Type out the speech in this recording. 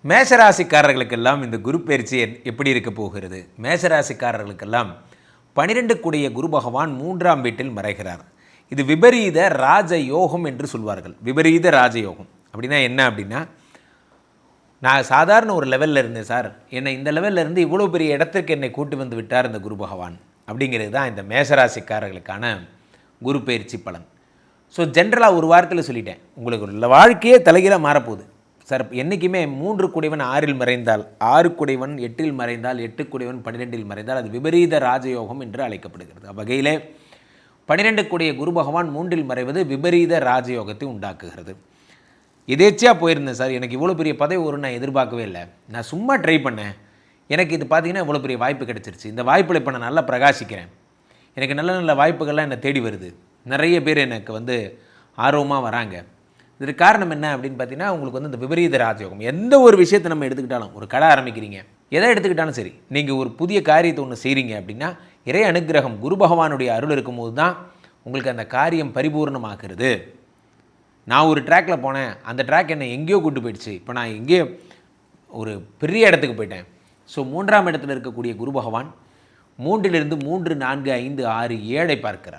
மேஷராசிக்காரர்களுக்கெல்லாம் இந்த குரு பயிற்சி எப்படி இருக்க போகிறது? மேஷராசிக்காரர்களுக்கெல்லாம் 12 கூடிய குரு பகவான் 3ஆம் வீட்டில் மறைகிறார். இது விபரீத ராஜயோகம் என்று சொல்வார்கள். விபரீத ராஜயோகம் அப்படின்னா என்ன அப்படின்னா, நான் சாதாரண ஒரு லெவலில் இருந்தேன் சார், என்னை இந்த லெவலில் இருந்து இவ்வளோ பெரிய இடத்திற்கு என்னை கூட்டி வந்து விட்டார் இந்த குரு பகவான் அப்படிங்கிறது தான் இந்த மேஷராசிக்காரர்களுக்கான குரு பயிற்சி பலன். ஸோ ஜென்ரலாக ஒரு வாரத்தில் சொல்லிட்டேன், உங்களுக்கு வாழ்க்கையே தலைகீழாக மாறப்போகுது சார். என்றைக்குமே 3 கூடைவன் 6இல் மறைந்தால், 6 கூடைவன் 8இல் மறைந்தால், 8 கூடைவன் 12இல் மறைந்தால் அது விபரீத ராஜயோகம் என்று அழைக்கப்படுகிறது. அவ்வகையிலே 12 கூடிய குரு பகவான் 3இல் மறைவது விபரீத ராஜயோகத்தை உண்டாக்குகிறது. எதேச்சியாக போயிருந்தேன் சார், எனக்கு இவ்வளோ பெரிய பதவி வரும்னு நான் எதிர்பார்க்கவே இல்லை, நான் சும்மா ட்ரை பண்ணேன், எனக்கு இது பார்த்திங்கன்னா இவ்வளோ பெரிய வாய்ப்பு கிடச்சிருச்சு, இந்த வாய்ப்பில் இப்போ நான் நல்லா பிரகாசிக்கிறேன், எனக்கு நல்ல நல்ல வாய்ப்புகள்லாம் என்னை தேடி வருது, நிறைய பேர் எனக்கு ஆர்வமாக வராங்க. இதுக்கு காரணம் என்ன அப்படின்னு பார்த்தீங்கன்னா, உங்களுக்கு இந்த விபரீத ராஜயோகம். எந்த ஒரு விஷயத்தை நம்ம எடுத்துக்கிட்டாலும், ஒரு கடை ஆரம்பிக்கிறீங்க, எதை எடுத்துக்கிட்டாலும் சரி, நீங்கள் ஒரு புதிய காரியத்தை ஒன்று செய்கிறீங்க அப்படின்னா, இறை அனுக்கிரகம் குரு பகவானுடைய அருள் இருக்கும்போது தான் உங்களுக்கு அந்த காரியம் பரிபூர்ணமாகிறது. நான் ஒரு ட்ராக்கில் போனேன், அந்த ட்ராக் என்னை எங்கேயோ கூட்டு போயிடுச்சு, இப்போ நான் எங்கேயோ ஒரு பெரிய இடத்துக்கு போயிட்டேன். ஸோ 3ஆம் இடத்துல இருக்கக்கூடிய குரு பகவான் 3இலிருந்து 3, 4, 5, 6, 7 பார்க்கிறார்.